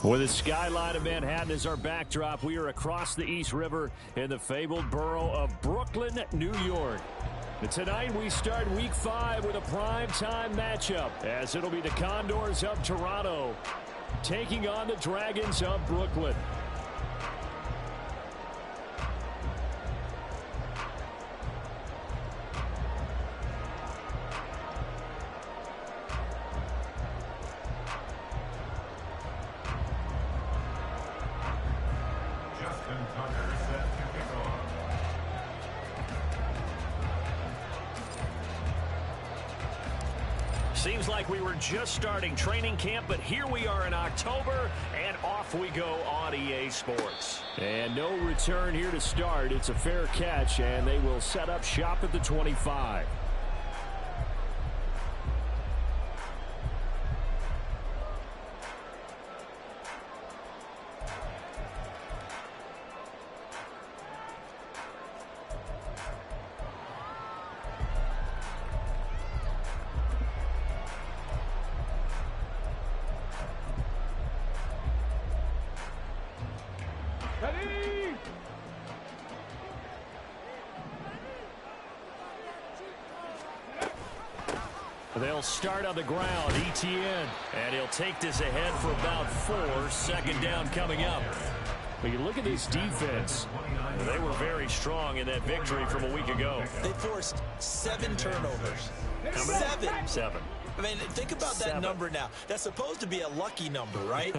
With the skyline of Manhattan as our backdrop, we are across the East River in the fabled borough of Brooklyn, New York. And tonight we start Week 5 with a primetime matchup, as it'll be the Condors of Toronto taking on the Dragons of Brooklyn. Seems like we were just starting training camp, but here we are in October, and off we go on EA Sports. And no return here to start. It's a fair catch, and they will set up shop at the 25. They'll start on the ground. Etienne. And he'll take this ahead for about 4. Second down coming up. But you look at this defense. They were very strong in that victory from a week ago. They forced 7 turnovers. 7. I mean, think about that number now. That's supposed to be a lucky number, right?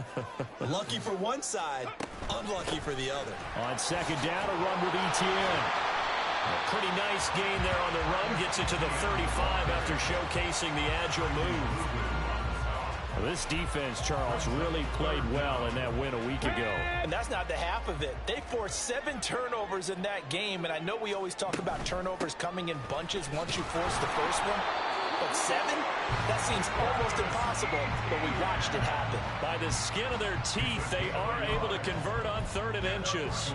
Lucky for one side, unlucky for the other. On second down, a run with Etienne. A pretty nice gain there on the run. Gets it to the 35 after showcasing the agile move. Well, this defense, Charles, really played well in that win a week ago. And that's not the half of it. They forced 7 turnovers in that game, and I know we always talk about turnovers coming in bunches once you force the first one. But 7? That seems almost impossible, but we watched it happen. By the skin of their teeth, they are able to convert on 3rd and inches.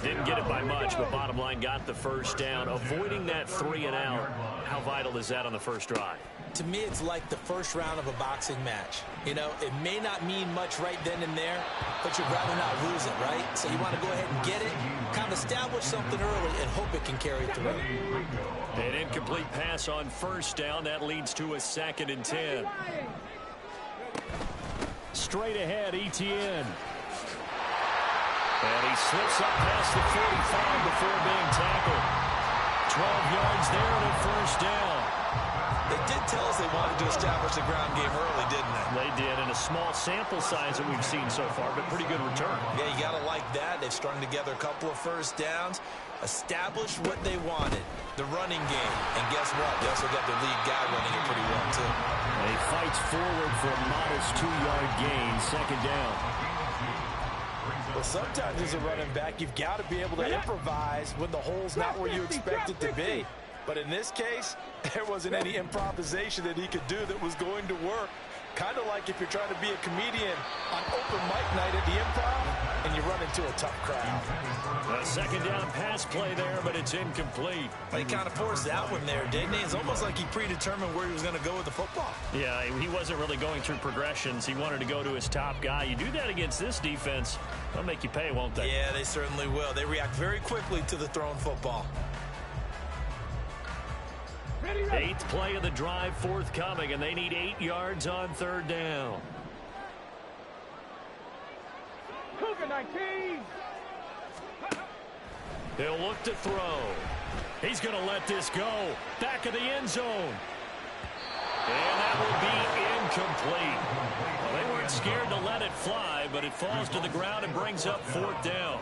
Didn't get it by much, but bottom line got the first down. Avoiding that 3 and out. How vital is that on the first drive? To me, it's like the first round of a boxing match. You know, it may not mean much right then and there, but you'd rather not lose it, right? So you want to go ahead and get it, kind of establish something early, and hope it can carry through. An incomplete pass on first down. That leads to a 2nd and 10. Straight ahead, Etienne. And he slips up past the 45 before being tackled. 12 yards there and a first down. They did tell us they wanted to establish the ground game early, didn't they? They did, in a small sample size that we've seen so far, but pretty good return. Yeah, you got to like that. They've strung together a couple of first downs, established what they wanted, the running game. And guess what? They also got their lead guy running it pretty well, too. And he fights forward for a modest 2-yard gain, 2nd down. Well, sometimes as a running back, you've got to be able to improvise when the hole's not where you expect it to be. But in this case, there wasn't any improvisation that he could do that was going to work. Kind of like if you're trying to be a comedian on open mic night at the Improv and you run into a tough crowd. A 2nd down pass play there, but it's incomplete. He kind of forced that one there, didn't he? It's almost like he predetermined where he was going to go with the football. Yeah, he wasn't really going through progressions. He wanted to go to his top guy. You do that against this defense, they'll make you pay, won't they? Yeah, they certainly will. They react very quickly to the thrown football. 8th play of the drive forthcoming, and they need 8 yards on 3rd down. Cougar 19. He'll look to throw. He's going to let this go. Back of the end zone. And that will be incomplete. Well, they weren't scared to let it fly, but it falls to the ground and brings up 4th down.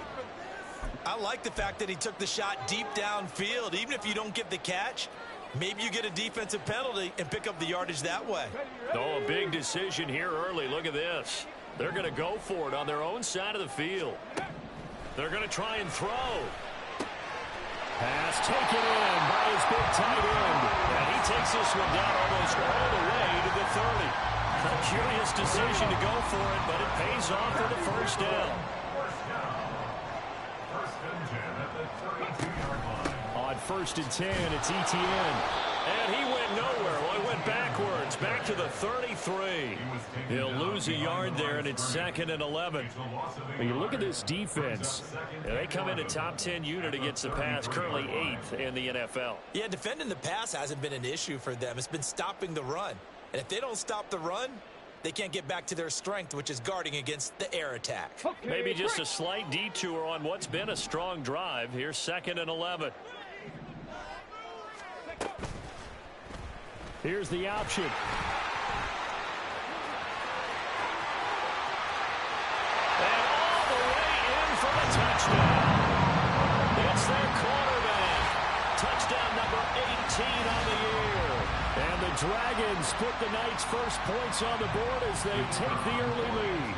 I like the fact that he took the shot deep downfield. Even if you don't get the catch, maybe you get a defensive penalty and pick up the yardage that way. Oh, a big decision here early. Look at this. They're going to go for it on their own side of the field. They're going to try and throw. Pass taken in by his big tight end. And he takes this one down almost all the way to the 30. A curious decision to go for it, but it pays off for the first down. On 1st and 10, it's Etienne. And he went nowhere. Well, he went backwards, back to the 33. He'll lose a yard there, and it's 2nd and 11. When you look at this defense, they come in a top 10 unit against the pass, currently 8th in the NFL. Yeah, defending the pass hasn't been an issue for them. It's been stopping the run. And if they don't stop the run, they can't get back to their strength, which is guarding against the air attack. Maybe just a slight detour on what's been a strong drive. Here's 2nd and 11. Here's the option. And all the way in for the touchdown. It's their quarterback. Touchdown number 18 on the year. And the Dragons put the Knights' first points on the board as they take the early lead.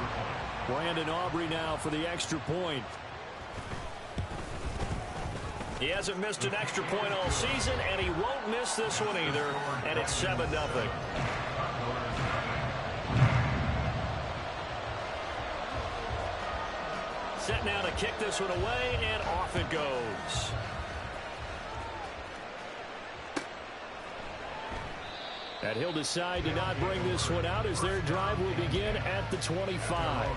Brandon Aubrey now for the extra point. He hasn't missed an extra point all season, and he won't miss this one either, and it's 7-0. Set now to kick this one away, and off it goes. And he'll decide to not bring this one out as their drive will begin at the 25.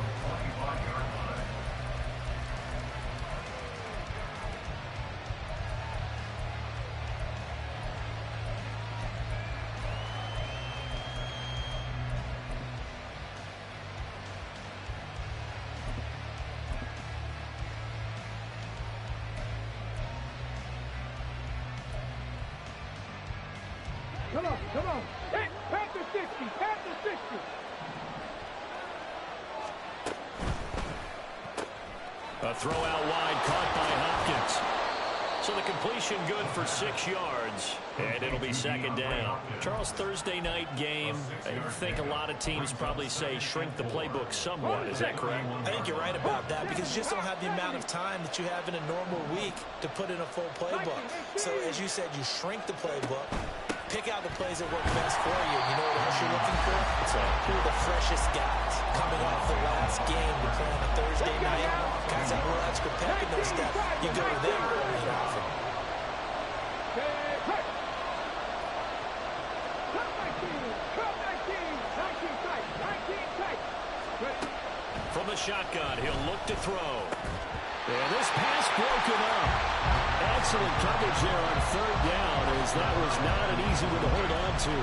Come on, come on. Hit, Panther 60, Panther 60. A throw out wide caught by Hopkins. So the completion good for 6 yards, and it'll be 2nd down. Charles, Thursday night game, I think a lot of teams probably say shrink the playbook somewhat. Is that correct? I think you're right about that because you just don't have the amount of time that you have in a normal week to put in a full playbook. So as you said, you shrink the playbook, pick out the plays that work best for you. You know what else you're looking for? So who are the freshest guys coming off the last game to play on a Thursday night? Guys that were extra pep in their step. You go to them early and often. From the shotgun, he'll look to throw. And this pass broken up. Excellent coverage there on 3rd down, as that was not an easy one to hold on to.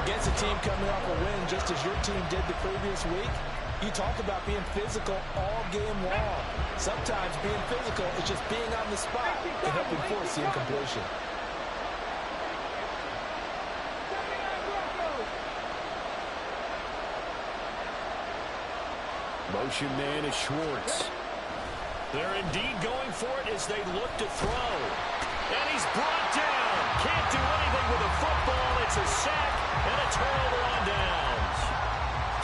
Against a team coming off a win, just as your team did the previous week, you talk about being physical all game long. Sometimes being physical is just being on the spot and helping force the incompletion. Motion man is Schwartz. They're indeed going for it as they look to throw. And he's brought down. Can't do anything with a football. It's a sack and a turnover on downs.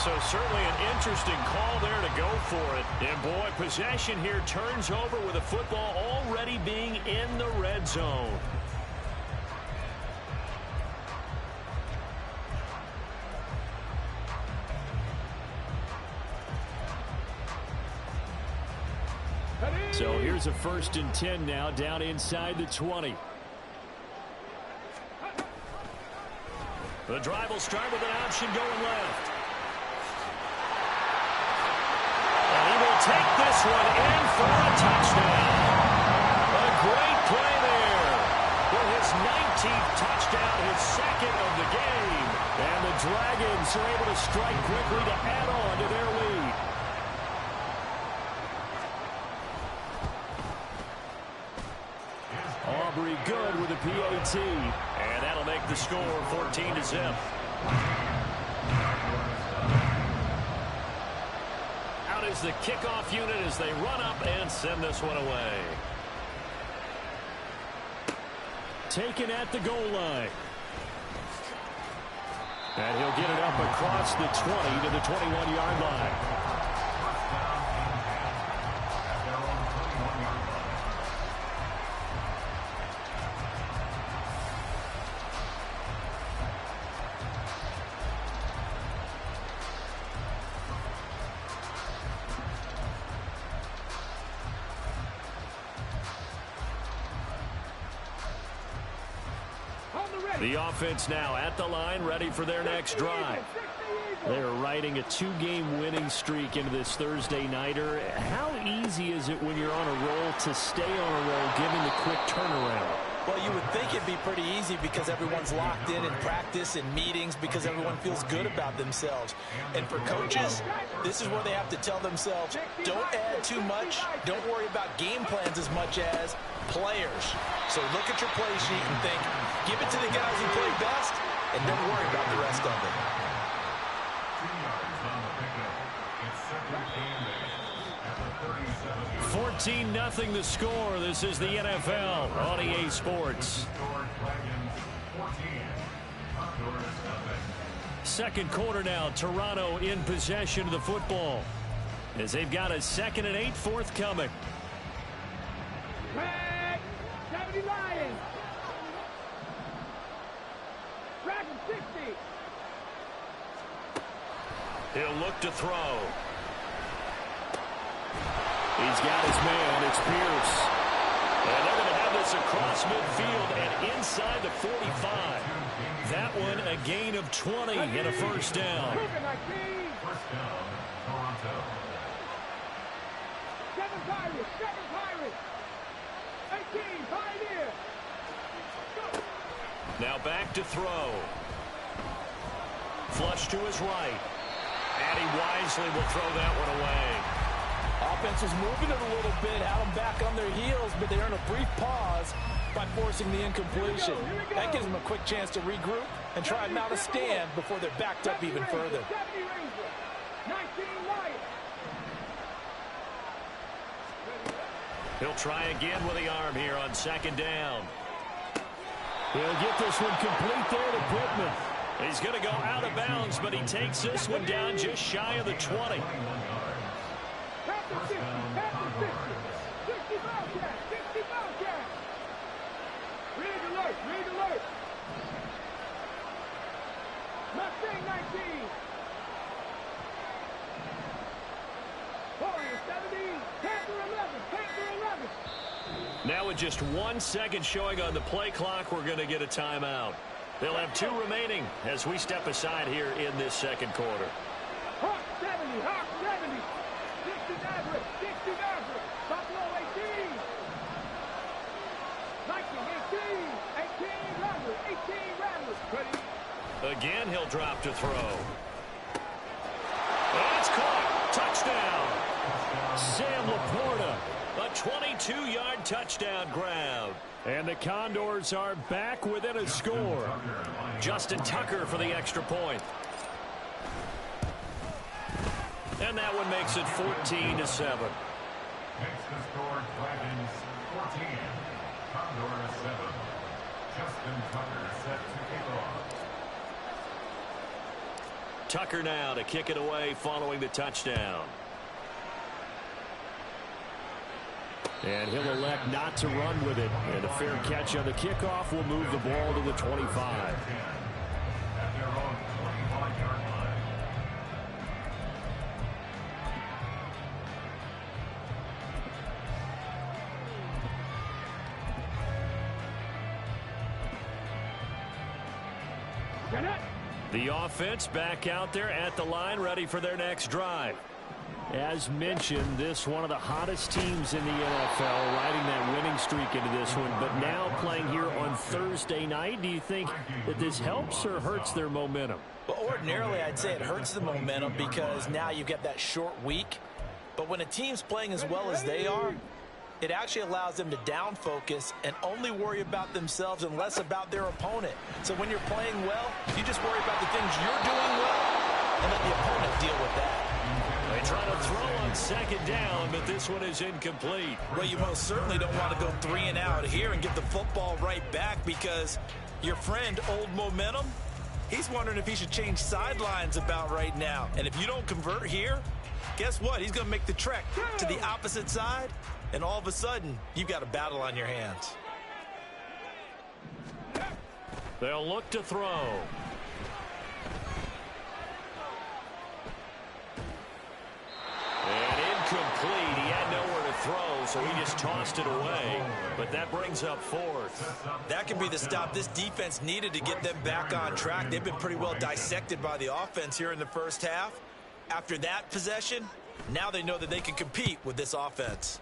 So certainly an interesting call there to go for it. And boy, possession here turns over with a football already being in the red zone. So here's a 1st and 10 now, down inside the 20. The drive will start with an option going left. And he will take this one in for a touchdown. A great play there. With his 19th touchdown, his 2nd of the game. And the Dragons are able to strike quickly to add on to their lead. Aubrey good with a PAT, and that'll make the score 14-0. Out is the kickoff unit as they run up and send this one away. Taken at the goal line. And he'll get it up across the 20 to the 21-yard line. The offense now at the line, ready for their next drive. They're riding a 2-game winning streak into this Thursday nighter. How easy is it when you're on a roll to stay on a roll given the quick turnaround? Well, you would think it'd be pretty easy because everyone's locked in practice and meetings because everyone feels good about themselves. And for coaches, this is where they have to tell themselves, don't add too much. Don't worry about game plans as much as players. So look at your play sheet and think, give it to the guys who play best and don't worry about the rest of it. 14-0 the score. This is the NFL on EA Sports. Second quarter now. Toronto in possession of the football as they've got a 2nd and 8 forthcoming. Red, 70 Lions. Dragon 60. He'll look to throw. He's got his man. It's Pierce. And they're going to have this across midfield and inside the 45. That one a gain of 20 and a first down. First down, Toronto. 7 Pirates, 18, Pioneer. Go. Now back to throw. Flush to his right. And he wisely will throw that one away. Offense was moving it a little bit, had them back on their heels, but they earned a brief pause by forcing the incompletion. That gives them a quick chance to regroup and try and mount a stand before they're backed up even further. 19 Lions. He'll try again with the arm here on 2nd down. He'll get this one complete there to Pittman. He's going to go out of bounds, but he takes this one down just shy of the 20. 60 Bobcats, 60 Bobcats. Read alert. Mustang 19. Warriors 70, Panther 11. Now with just 1 second showing on the play clock, we're going to get a timeout. They'll have 2 remaining as we step aside here in this second quarter. Hawk 70, 60 Maverick, Buffalo 18. 18 Rattlers. Again, he'll drop to throw. And it's caught. Touchdown. Sam Laporta, a 22-yard touchdown grab. And the Condors are back within a score. Justin Tucker for the extra point. And that one makes it 14-7. Makes the score Dragons 14, Condors 7. Justin Tucker set to kick off. Tucker now to kick it away following the touchdown. And he'll elect not to run with it. And a fair catch on the kickoff will move the ball to the 25. At their own 25-yard line. The offense back out there at the line, ready for their next drive. As mentioned, this one of the hottest teams in the NFL, riding that winning streak into this one, but now playing here on Thursday night. Do you think that this helps or hurts their momentum? Well, ordinarily, I'd say it hurts the momentum because now you get that short week. But when a team's playing as well as they are, it actually allows them to down focus and only worry about themselves and less about their opponent. So when you're playing well, you just worry about the things you're doing well and let the opponent deal with that. They try to throw on 2nd down, but this one is incomplete. Well, you most certainly don't want to go 3 and out here and get the football right back because your friend, Old Momentum, he's wondering if he should change sidelines about right now. And if you don't convert here, guess what? He's going to make the trek to the opposite side, and all of a sudden, you've got a battle on your hands. They'll look to throw. And incomplete. He had nowhere to throw, so he just tossed it away. But that brings up fourth. That can be the stop this defense needed to get them back on track. They've been pretty well dissected by the offense here in the first half. After that possession, now they know that they can compete with this offense.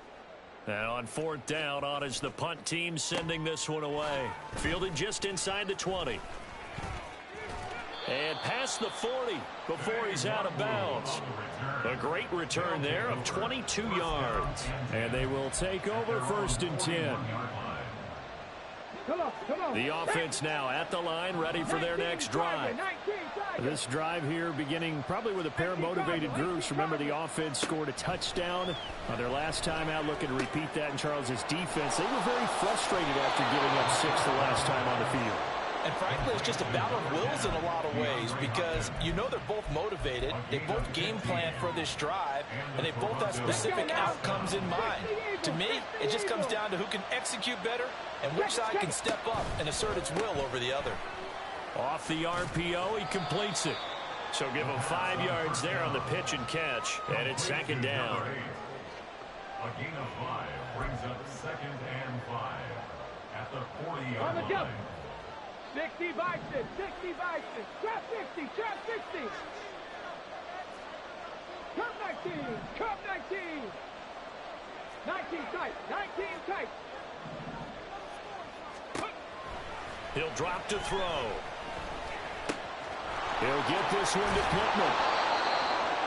And on fourth down, on is the punt team sending this one away. Fielded just inside the 20. And past the 40 before he's out of bounds. A great return there of 22 yards. And they will take over 1st and 10. The offense now at the line, ready for their next drive. This drive here beginning probably with a pair of motivated groups. Remember, the offense scored a touchdown on their last time out. Looking to repeat that in Charles's defense. They were very frustrated after giving up 6 the last time on the field. And frankly, it's just a battle of wills in a lot of ways because you know they're both motivated. They both game plan for this drive, and they both have specific outcomes in mind. To me, it just comes down to who can execute better and which side can step up and assert its will over the other. Off the RPO, he completes it. So give him 5 yards there on the pitch and catch, and it's 2nd down. A gain of 5 brings up 2nd and 5 at the 40-yard line. 60 Bison, 60 Bison, trap 60, trap 60. Curve 19, curve 19. 19 tight, 19 tight. He'll drop to throw. He'll get this one to Pittman.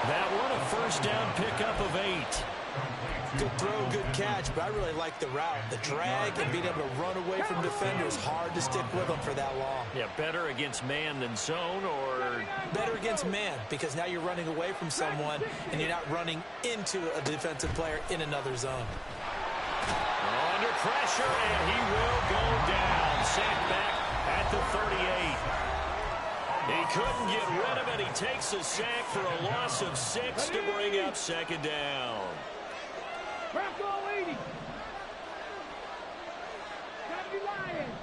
That one a 1st down pickup of 8. Good throw, good catch, but I really like the route. The drag and being able to run away from defenders, hard to stick with them for that long. Yeah, better against man than zone, or better against man, because now you're running away from someone and you're not running into a defensive player in another zone. Under pressure, and he will go down. Sacked back at the 38. He couldn't get rid of it. He takes a sack for a loss of 6 to bring up 2nd down. Crack all 80. 70 Lions.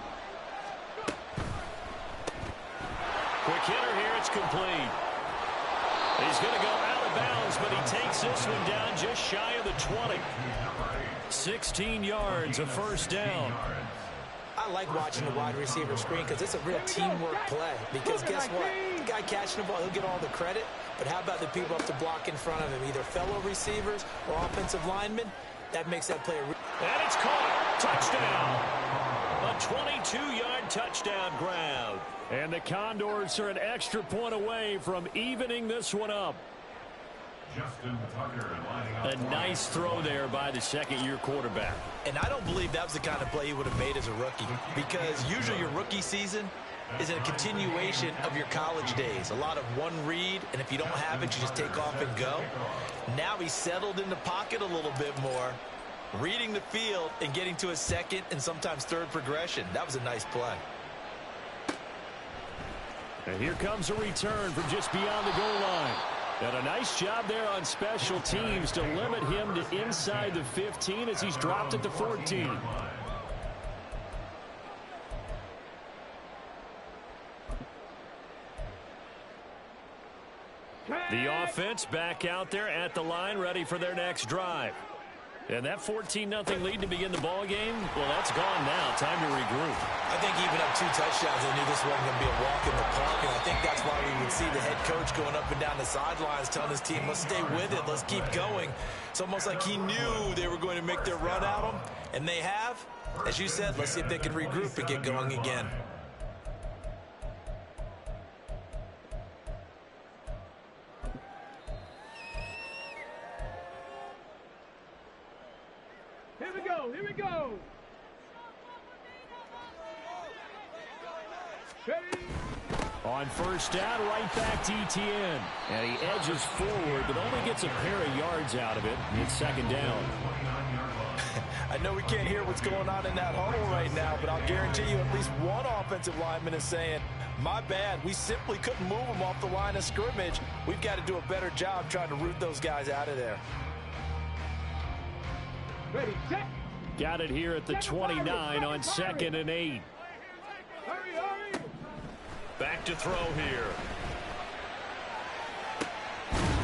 Quick hitter here. It's complete. He's going to go out of bounds, but he takes this one down just shy of the 20. 16 yards, a 1st down. I like watching the wide receiver screen because it's a real teamwork play. Because guess what? The guy catching the ball, he'll get all the credit. But how about the people up to block in front of him? Either fellow receivers or offensive linemen. That makes that play. And it's caught. Touchdown. A 22-yard touchdown grab. And the Condors are an extra point away from evening this one up. Justin Tucker lining up. A nice throw there by the 2nd-year quarterback. And I don't believe that was the kind of play he would have made as a rookie. Because usually your rookie season is a continuation of your college days. A lot of one read, and if you don't have it, you just take off and go. Now he's settled in the pocket a little bit more, reading the field and getting to a 2nd and sometimes 3rd progression. That was a nice play. And here comes a return from just beyond the goal line. And a nice job there on special teams to limit him to inside the 15 as he's dropped at the 14. The offense back out there at the line, ready for their next drive. And that 14-0 lead to begin the ball game, well, that's gone now. Time to regroup. I think even up 2 touchdowns, they knew this wasn't going to be a walk in the park, and I think that's why we would see the head coach going up and down the sidelines telling his team, let's stay with it, let's keep going. It's almost like he knew they were going to make their run at him, and they have. As you said, let's see if they can regroup and get going again. Here we go, here we go. Ready? On 1st down, right back to Etienne. And he edges forward, but only gets a pair of yards out of it. It's 2nd down. I know we can't hear what's going on in that huddle right now, but I'll guarantee you at least one offensive lineman is saying, my bad, we simply couldn't move them off the line of scrimmage. We've got to do a better job trying to root those guys out of there. Ready, set. Got it here at the 29 on 2nd and 8. Hurry, hurry. Back to throw here.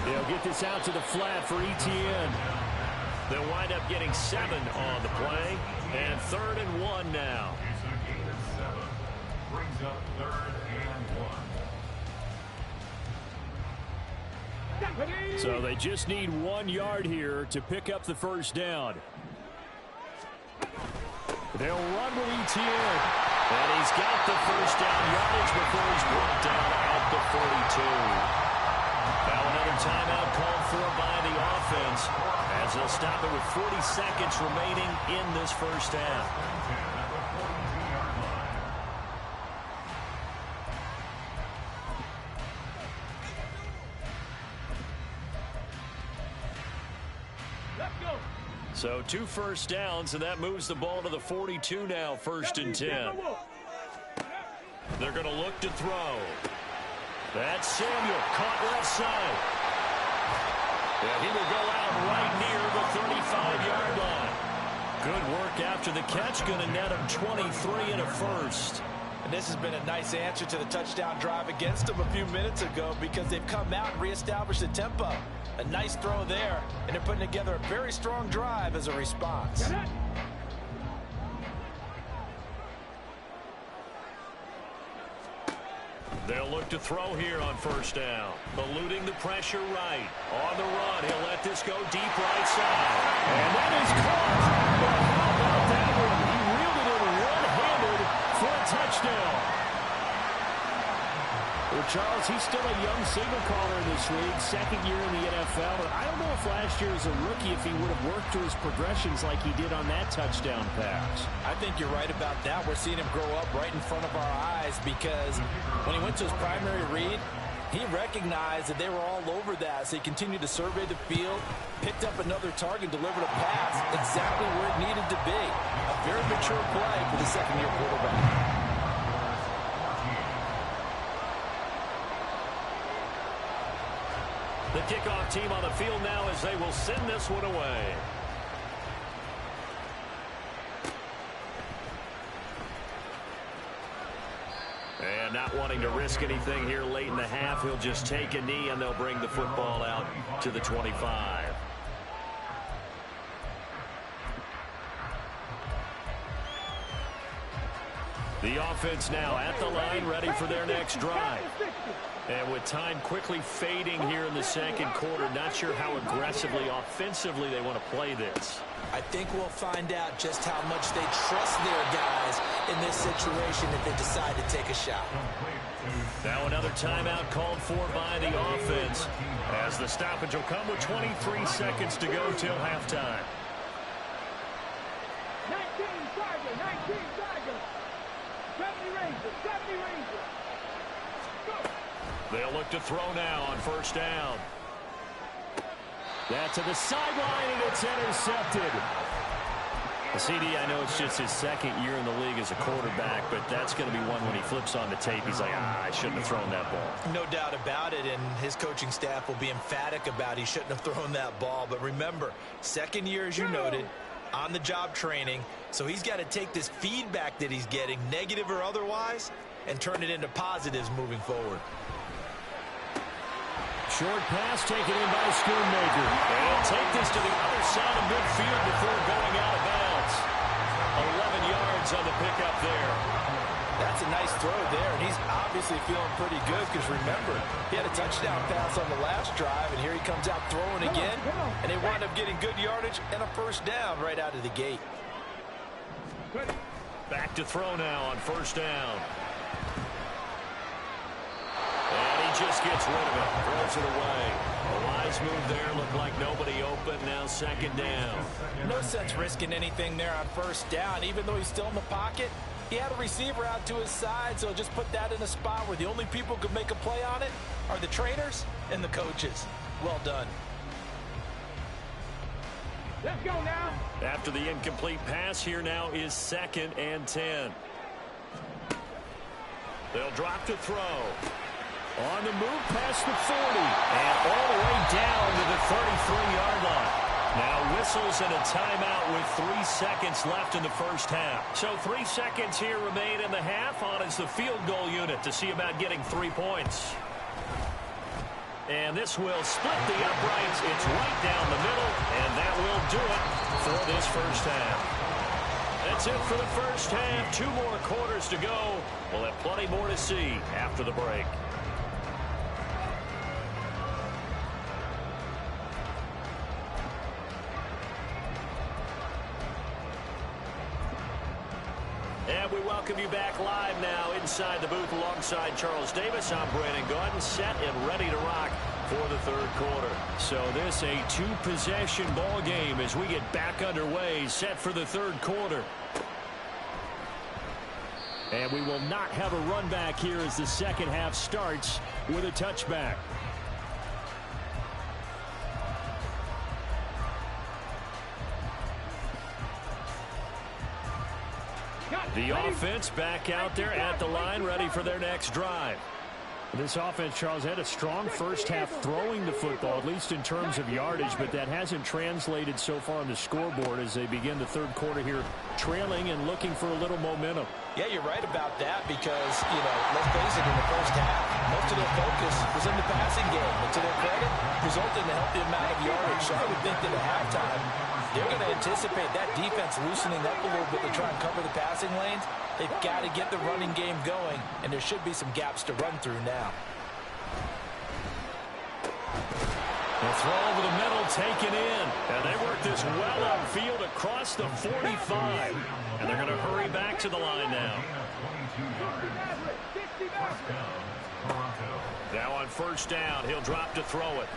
They'll get this out to the flat for Etienne. They'll wind up getting 7 on the play. And 3rd and 1 now. It's a gain of 7. Brings up 3rd and 1. So they just need 1 yard here to pick up the first down. They'll run with Etienne. And he's got the first down yardage before he's brought down at the 42. Now another timeout called for by the offense as they'll stop it with 40 seconds remaining in this first half. So 2 first downs, and that moves the ball to the 42 now, 1st and 10. They're going to look to throw. That's Samuel, caught left side. And he will go out right near the 35-yard line. Good work after the catch, going to net him 23 and a first. And this has been a nice answer to the touchdown drive against them a few minutes ago because they've come out and reestablished the tempo. A nice throw there, and they're putting together a very strong drive as a response. They'll look to throw here on first down. Eluding the pressure right. On the run, he'll let this go deep right side. And that is caught. Well, how about that one? He reeled it in one-handed for a touchdown. Well, Charles, he's still a young signal caller in this league, 2nd year in the NFL. But I don't know if last year as a rookie, if he would have worked through his progressions like he did on that touchdown pass. I think you're right about that. We're seeing him grow up right in front of our eyes because when he went to his primary read, he recognized that they were all over that. So he continued to survey the field, picked up another target, delivered a pass exactly where it needed to be. A very mature play for the 2nd-year quarterback. The kickoff team on the field now as they will send this one away. And not wanting to risk anything here late in the half, he'll just take a knee and they'll bring the football out to the 25. The offense now at the line, ready for their next drive. And with time quickly fading here in the 2nd quarter, not sure how aggressively, offensively they want to play this. I think we'll find out just how much they trust their guys in this situation if they decide to take a shot. Now another timeout called for by the offense as the stoppage will come with 23 seconds to go till halftime. 19 Tiger. 70 Rangers. Go. They'll look to throw now on first down. That to the sideline, and it's intercepted. CD, I know it's just his 2nd year in the league as a quarterback, but that's going to be one when he flips on the tape. He's like, I shouldn't have thrown that ball. No doubt about it, and his coaching staff will be emphatic about he shouldn't have thrown that ball. But remember, 2nd year, as you noted, on-the-job training, so he's got to take this feedback that he's getting, negative or otherwise, and turn it into positives moving forward. Short pass taken in by Schoonmaker. They'll take this to the other side of midfield before going out of bounds. 11 yards on the pickup there. That's a nice throw there, and he's obviously feeling pretty good because, remember, he had a touchdown pass on the last drive, and here he comes out throwing again, and they wind up getting good yardage and a first down right out of the gate. Back to throw now on first down. And he just gets rid of it, throws it away. A wise move there, looked like nobody open, now 2nd down. No sense risking anything there on first down, even though he's still in the pocket. He had a receiver out to his side, so just put that in a spot where the only people who can make a play on it are the trainers and the coaches. Well done. Let's go now. After the incomplete pass, here now is 2nd and 10. They'll drop to throw. On the move past the 40. And all the way down to the 33-yard line. Now whistles and a timeout with 3 seconds left in the first half. So 3 seconds here remain in the half on as the field goal unit to see about getting 3 points. And this will split the uprights. It's right down the middle, and that will do it for this first half. That's it for the first half. 2 more quarters to go. We'll have plenty more to see after the break. And we welcome you back live now inside the booth alongside Charles Davis. I'm Brandon Gaudin, set and ready to rock for the third quarter. So this a 2-possession ball game as we get back underway, set for the third quarter. And we will not have a run back here as the second half starts with a touchback. The offense back out there at the line, ready for their next drive. This offense, Charles, had a strong first half throwing the football, at least in terms of yardage, but that hasn't translated so far on the scoreboard as they begin the third quarter here, trailing and looking for a little momentum. Yeah, you're right about that because, let's face it, in the first half, most of their focus was in the passing game. And to their credit, resulted in a healthy amount of yardage. So I would think that at halftime, they're going to anticipate that defense loosening up a little bit to try and cover the passing lanes. They've got to get the running game going, and there should be some gaps to run through now. The throw over the middle, taken in. And they work this well upfield across the 45. And they're going to hurry back to the line now. Now on first down, he'll drop to throw it.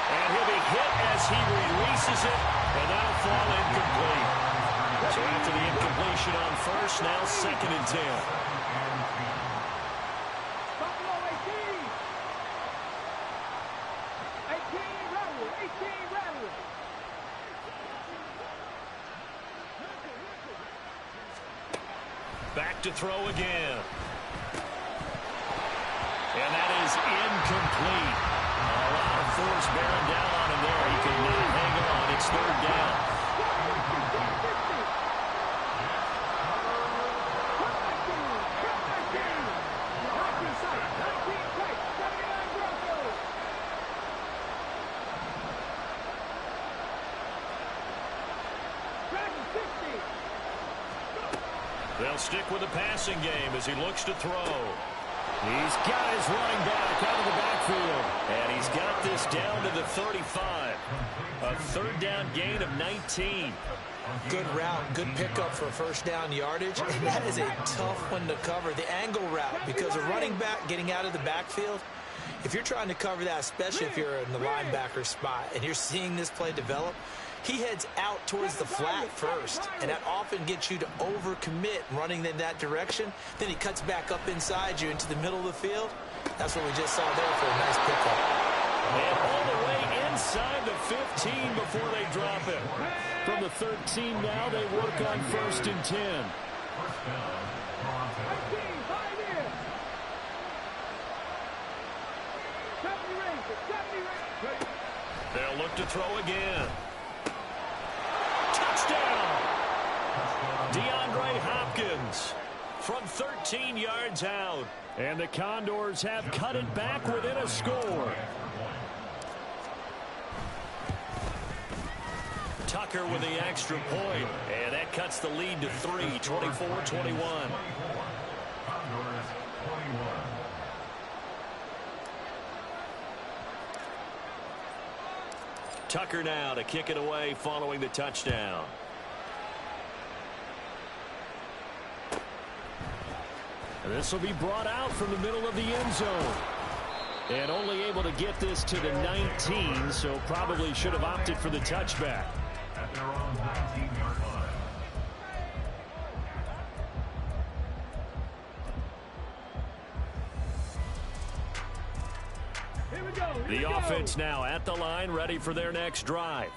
And he'll be hit as he releases it, and that'll fall incomplete. So after the incompletion on first, now 2nd and 10. Buffalo 18. 18 Rattler. 18 Rattler. Back to throw again. And that is incomplete. A lot of force bearing down on him there. He could not hang on. It's 3rd down. They'll stick with the passing game as he looks to throw. He's got his running back out of the backfield. And he's got this down to the 35. A 3rd down gain of 19. Good route, good pickup for first down yardage. And that is a tough one to cover, the angle route, because a running back getting out of the backfield, if you're trying to cover that, especially if you're in the linebacker spot and you're seeing this play develop, he heads out towards the flat first, and that often gets you to overcommit running in that direction. Then he cuts back up inside you into the middle of the field. That's what we just saw there for a nice pickup. And all the way inside the 15 before they drop it. From the 13 now, they work on 1st and 10. They'll look to throw again. Touchdown! DeAndre Hopkins from 13 yards out. And the Condors have cut it back within a score. Tucker with the extra point. And that cuts the lead to 3, 24-21. Tucker now to kick it away following the touchdown. And this will be brought out from the middle of the end zone. And only able to get this to the 19, so probably should have opted for the touchback. At their own 19-yard line. The offense now at the line, ready for their next drive.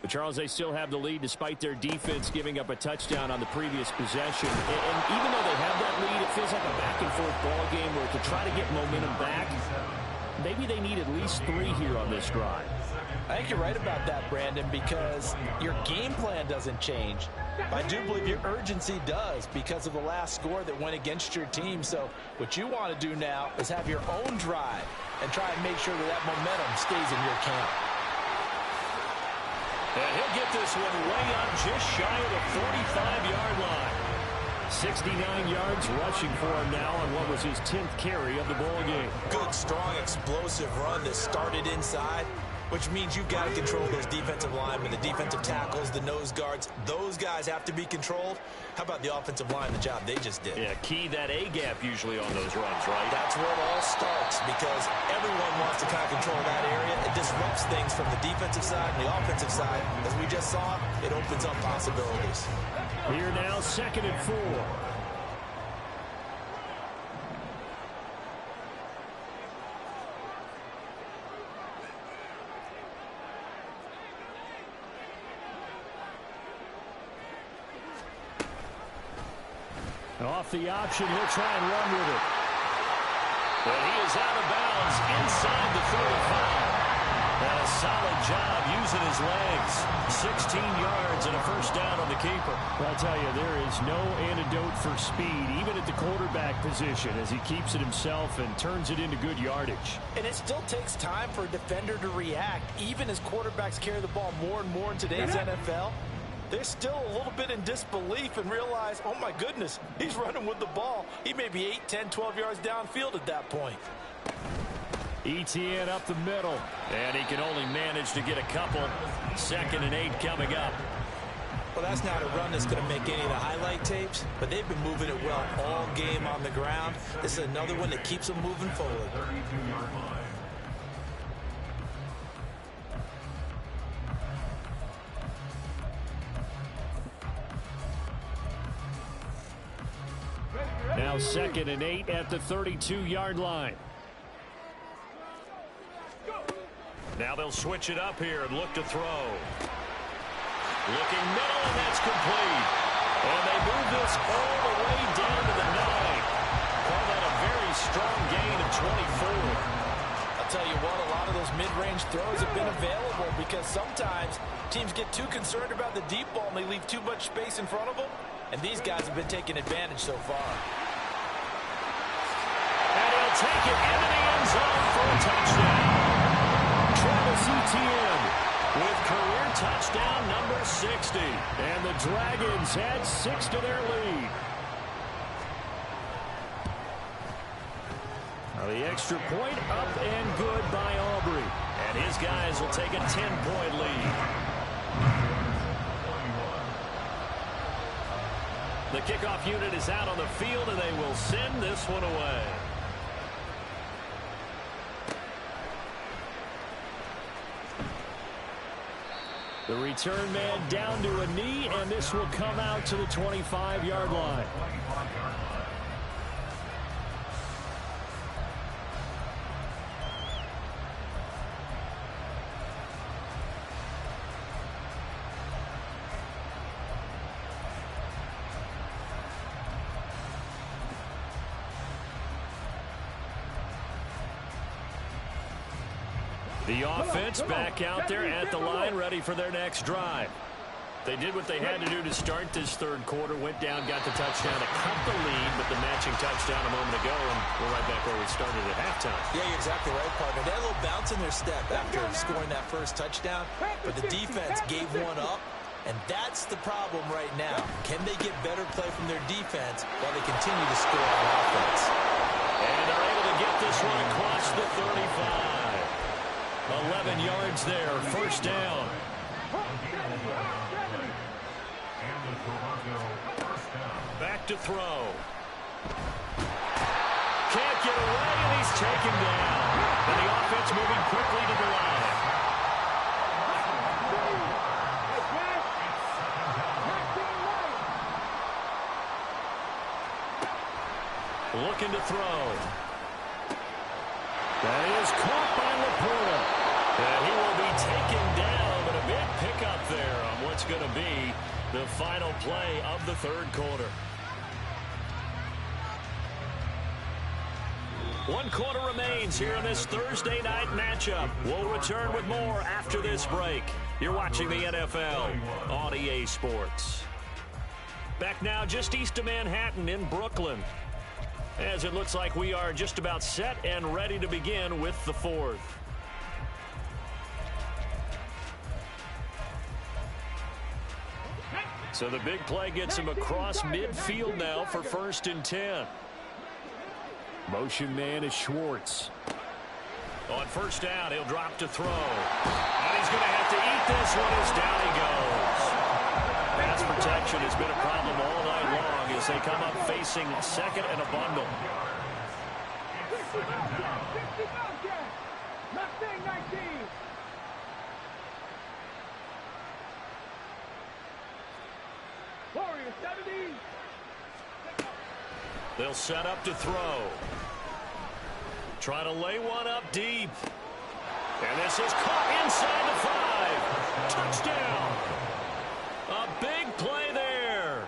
But Charles, they still have the lead despite their defense giving up a touchdown on the previous possession. And even though they have that lead, it feels like a back-and-forth ball game where to try to get momentum back, maybe they need at least 3 here on this drive. I think you're right about that, Brandon, because your game plan doesn't change. I do believe your urgency does because of the last score that went against your team. So what you want to do now is have your own drive and try and make sure that that momentum stays in your camp. And he'll get this one way up just shy of the 45-yard line. 69 yards rushing for him now on what was his 10th carry of the ball game. Good, strong, explosive run that started inside, which means you've got to control those defensive linemen, the defensive tackles, the nose guards. Those guys have to be controlled. How about the offensive line, the job they just did? Yeah, key that A-gap usually on those runs, right? That's where it all starts because everyone wants to kind of control that area. It disrupts things from the defensive side and the offensive side. As we just saw, it opens up possibilities. Here now, 2nd and 4. Off the option, he'll try and run with it. But he is out of bounds inside the 35. And a solid job using his legs. 16 yards and a first down on the keeper. Well, I'll tell you, there is no antidote for speed, even at the quarterback position, as he keeps it himself and turns it into good yardage. And it still takes time for a defender to react, even as quarterbacks carry the ball more and more in today's NFL. They're still a little bit in disbelief and realize, oh my goodness, he's running with the ball. He may be 8, 10, 12 yards downfield at that point. ETN up the middle, and he can only manage to get a couple. 2nd and 8 coming up. Well, that's not a run that's going to make any of the highlight tapes, but they've been moving it well all game on the ground. This is another one that keeps them moving forward. 32-yard line. Now 2nd and 8 at the 32-yard line. Now they'll switch it up here and look to throw. Looking middle, and that's complete. And they move this all the way down to the 9. Call that a very strong gain of 24. I'll tell you what, a lot of those mid-range throws have been available because sometimes teams get too concerned about the deep ball and they leave too much space in front of them. And these guys have been taking advantage so far. And he'll take it into the end zone for a touchdown. Travis Etienne with career touchdown number 60. And the Dragons add 6 to their lead. Now the extra point up and good by Aubrey. And his guys will take a 10-point lead. The kickoff unit is out on the field, and they will send this one away. The return man down to a knee, and this will come out to the 25-yard line. The offense back out there at the line, ready for their next drive. They did what they had to do to start this third quarter, went down, got the touchdown to cut the lead, but the matching touchdown a moment ago, and we're right back where we started at halftime. Yeah, you're exactly right, partner. They had a little bounce in their step after scoring that first touchdown, but the defense gave one up, and that's the problem right now. Can they get better play from their defense while they continue to score on offense? And they're able to get this one across the 35. 11 yards there, first down. Back to throw. Can't get away, and he's taken down. And the offense moving quickly to the line. Looking to throw. That is caught by Laporta. And he will be taken down, but a big pickup there on what's going to be the final play of the third quarter. 1 quarter remains here in this Thursday night matchup. We'll return with more after this break. You're watching the NFL on EA Sports. Back now just east of Manhattan in Brooklyn, as it looks like we are just about set and ready to begin with the fourth. So the big play gets him across midfield now for 1st and 10. Motion man is Schwartz. On 1st down, he'll drop to throw. And he's going to have to eat this one as down he goes. Pass protection has been a problem all night long as they come up facing 2nd and a bundle. 60 Bobcats. Mustang 19. Warrior 70. They'll set up to throw. Try to lay one up deep. And this is caught inside the 5. Touchdown. A big play there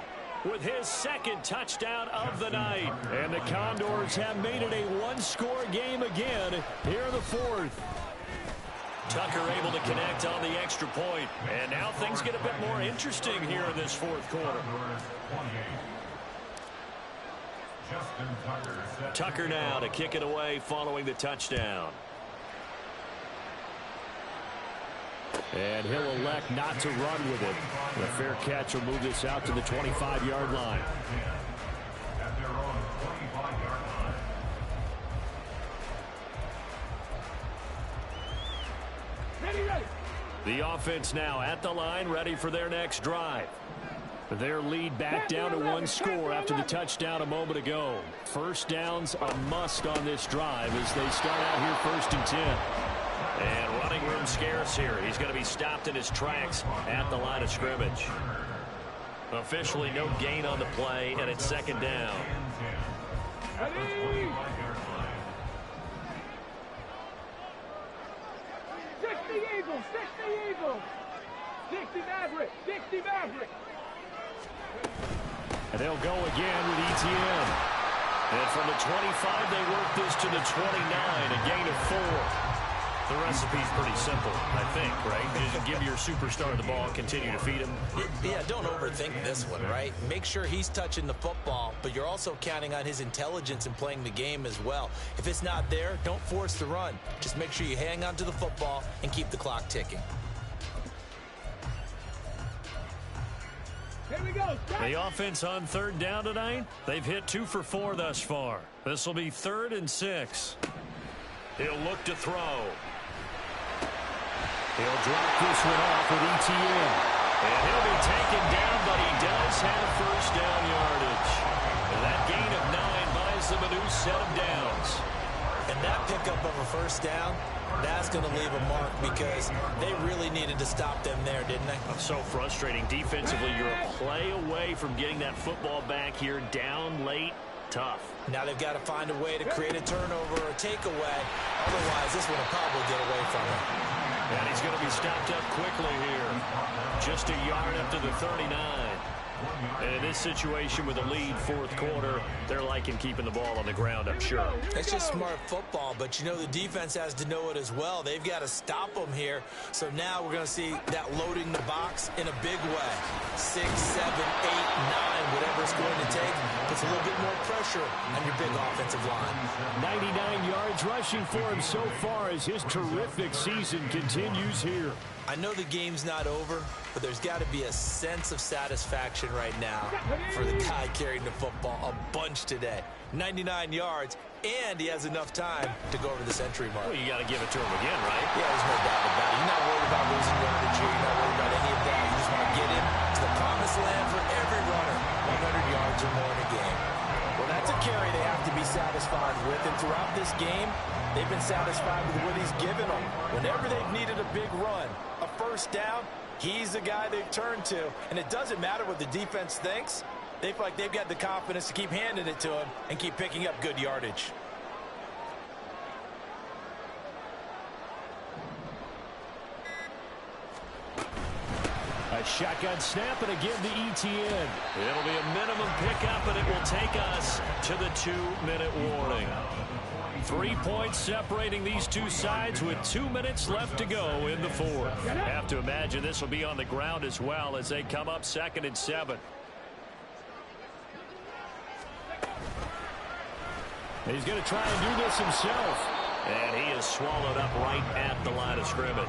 with his 2nd touchdown of the night. And the Condors have made it a 1-score game again here in the 4th. Tucker able to connect on the extra point. And now things get a bit more interesting here in this 4th quarter. Tucker now to kick it away following the touchdown. And he'll elect not to run with it. The fair catch will move this out to the 25-yard line. At their own 25-yard line. Ready. The offense now at the line, ready for their next drive. Their lead back down to 1 score after the touchdown a moment ago. 1st down's a must on this drive as they start out here 1st and 10. And running room scarce here. He's going to be stopped in his tracks at the line of scrimmage. Officially no gain on the play, and it's 2nd down. Ready. 60 Eagles. 60 Eagles. 60 Maverick. 60 Maverick. And they'll go again with ETN. And from the 25, they work this to the 29, a gain of 4. The recipe's pretty simple, I think, right? Just give your superstar the ball, continue to feed him. Yeah, don't overthink this one, right? Make sure he's touching the football, but you're also counting on his intelligence in playing the game as well. If it's not there, don't force the run. Just make sure you hang on to the football and keep the clock ticking. Here we go. The offense on 3rd down tonight, they've hit 2 for 4 thus far. This will be 3rd and 6. He'll look to throw. He'll drop this one off with ETN. And he'll be taken down, but he does have 1st down yardage. And that gain of 9 buys them a new set of downs. And that pickup of a 1st down, that's going to leave a mark because they really needed to stop them there, didn't they? So frustrating. Defensively, you're a play away from getting that football back here down late. Tough. Now they've got to find a way to create a turnover or takeaway. Otherwise, this one will probably get away from him. And he's going to be stopped up quickly here. Just a yard up to the 39. And in this situation with a lead 4th quarter, they're liking keeping the ball on the ground, I'm sure. It's just smart football, but you know the defense has to know it as well. They've got to stop them here. So now we're going to see that loading the box in a big way. 6, 7, 8, 9, whatever it's going to take. Puts a little bit more pressure on your big offensive line. 99 yards rushing for him so far as his terrific season continues here. I know the game's not over, but there's got to be a sense of satisfaction right now for the guy carrying the football a bunch today. 99 yards, and he has enough time to go over the century mark. Well, you got to give it to him again, right? Yeah, there's no doubt about it. You're not worried about losing yardage here. You're not worried about any of that. You just want to get him to the promised land for every runner. 100 yards or more in a game. Well, that's a carry they have to be satisfied with, and throughout this game, they've been satisfied with what he's given them. Whenever they've needed a big run, a 1st down, he's the guy they've turned to. And it doesn't matter what the defense thinks. They feel like they've got the confidence to keep handing it to him and keep picking up good yardage. A Shotgun snap and again to Etienne. It'll be a minimum pickup, and it will take us to the 2-minute warning. 3 points separating these two sides with 2 minutes left to go in the fourth. Have to imagine this will be on the ground as well as they come up 2nd and 7. He's going to try and do this himself. And he is swallowed up right at the line of scrimmage.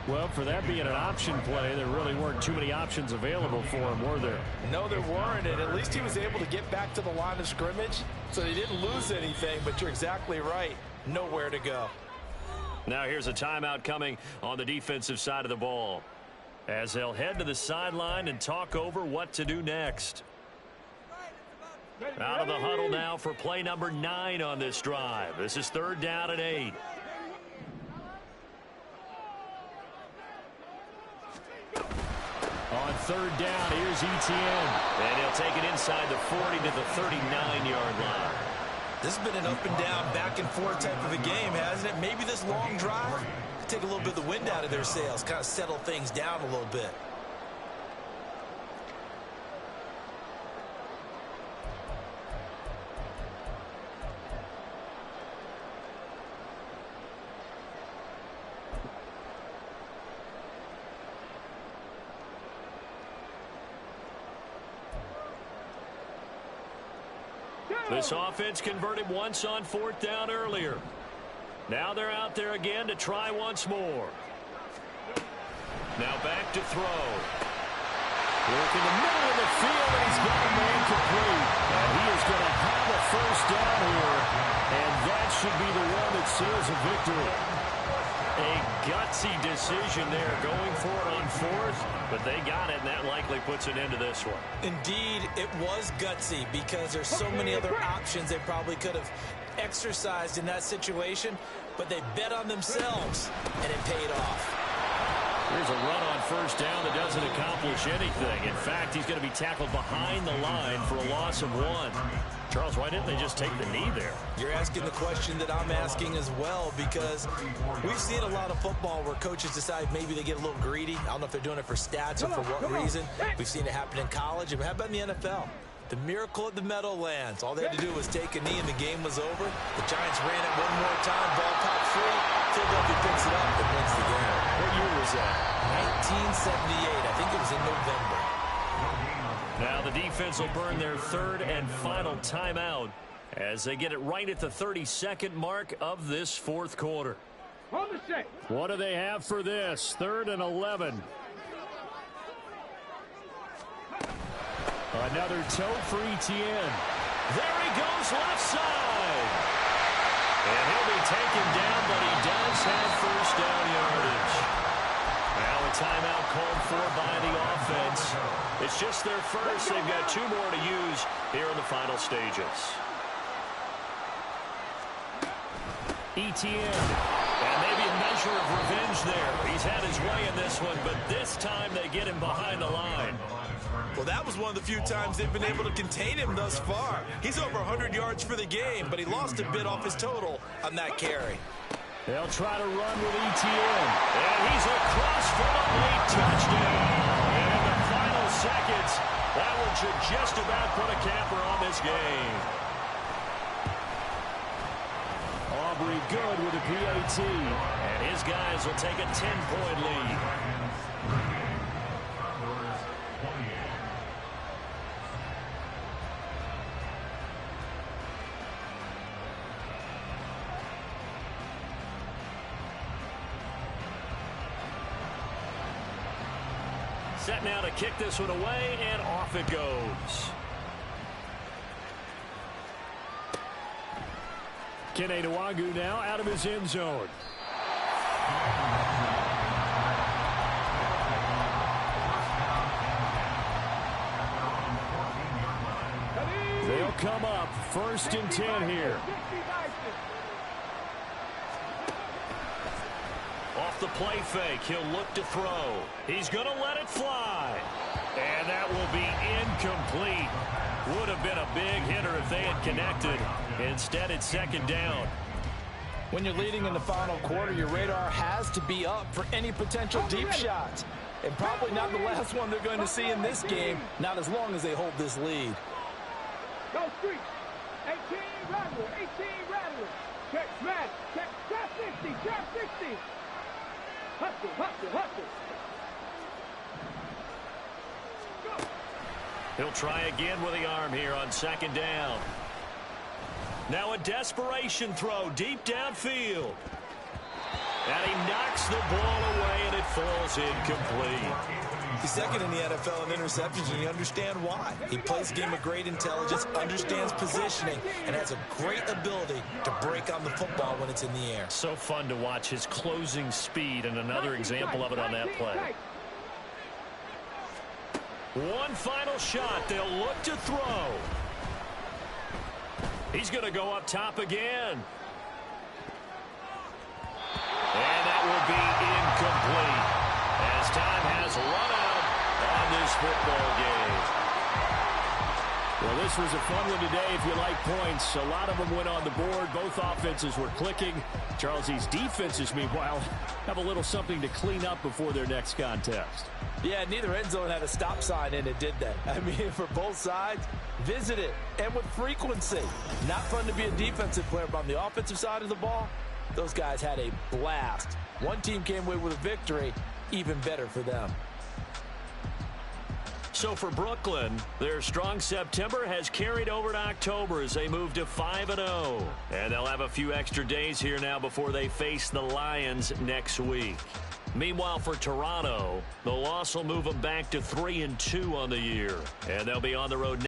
Well, for that being an option play, there really weren't too many options available for him, were there? No, there weren't, and at least he was able to get back to the line of scrimmage, so he didn't lose anything, but you're exactly right. Nowhere to go. Now here's a timeout coming on the defensive side of the ball, as they'll head to the sideline and talk over what to do next. Out of the huddle now for play number 9 on this drive. This is 3rd down and 8. On 3rd down, here's Etienne. And he'll take it inside the 40 to the 39-yard line. This has been an up and down, back and forth type of a game, hasn't it? Maybe this long drive could take a little bit of the wind out of their sails, kind of settle things down a little bit. This offense converted once on 4th down earlier. Now they're out there again to try once more. Now back to throw. Work in the middle of the field, and he's got a man complete. And he is going to have a 1st down here. And that should be the one that seals a victory. A gutsy decision there, going for it on 4th, but they got it, and that likely puts an end to this one. Indeed, it was gutsy because there's so many other options they probably could have exercised in that situation, but they bet on themselves, and it paid off. Here's a run on 1st down that doesn't accomplish anything. In fact, he's going to be tackled behind the line for a loss of 1. Charles, why didn't they just take the knee there? You're asking the question that I'm asking as well, because we've seen a lot of football where coaches decide maybe they get a little greedy. I don't know if they're doing it for stats or for what reason. We've seen it happen in college, and how about in the NFL? The miracle at the Meadowlands. All they had to do was take a knee, and the game was over. The Giants ran it one more time. Ball popped free. Philadelphia picks it up and wins the game. What year was that? 1978. I think it was in November. Now the defense will burn their 3rd and final timeout as they get it right at the 32nd mark of this 4th quarter. What do they have for this? 3rd and 11. Another toe for Etienne. There he goes left side. And he'll be taken down, but he does have 1st down yardage. Now a timeout called for by the offense. It's just their first. They've got 2 more to use here in the final stages. Etienne. And maybe a measure of revenge there. He's had his way in this one, but this time they get him behind the line. Well, that was one of the few times they've been able to contain him thus far. He's over 100 yards for the game, but he lost a bit off his total on that carry. They'll try to run with Etienne. And he's across for a late touchdown. And in the final seconds, that one should just about put a capper on this game. Aubrey good with a PAT. And his guys will take a 10-point lead. Set now to kick this one away, and off it goes. Kene Nwangwu now out of his end zone. They'll come up 1st and 10 here. Off the play fake, he'll look to throw. He's going to let it fly. And that will be incomplete. Would have been a big hitter if they had connected. Instead, it's 2nd down. When you're leading in the final quarter, your radar has to be up for any potential deep shots. And probably not the last one they're going to see in this game, not as long as they hold this lead. Go street. 18 Rattler. 18 Rattler. Check smash. Check. Trap 60. Trap 60. Hustle. Hustle. Hustle. Go. He'll try again with the arm here on second down. Now a desperation throw deep downfield. And he knocks the ball away, and it falls incomplete. He's second in the NFL in interceptions, and you understand why. He plays a game of great intelligence, understands positioning, and has a great ability to break on the football when it's in the air. So fun to watch his closing speed, and another example of it on that play. One final shot. They'll look to throw. He's going to go up top again. And that will be incomplete as time has run out on this football game. Well, this was a fun one today if you like points. A lot of them went on the board. Both offenses were clicking. Charles, these defenses, meanwhile, have a little something to clean up before their next contest. Yeah, neither end zone had a stop sign in it, did they? I mean, for both sides, visit it, and with frequency. Not fun to be a defensive player, but on the offensive side of the ball, those guys had a blast. One team came away with a victory, even better for them. So for Brooklyn, their strong September has carried over to October as they move to 5-0. And they'll have a few extra days here now before they face the Lions next week. Meanwhile, for Toronto, the loss will move them back to 3-2 on the year. And they'll be on the road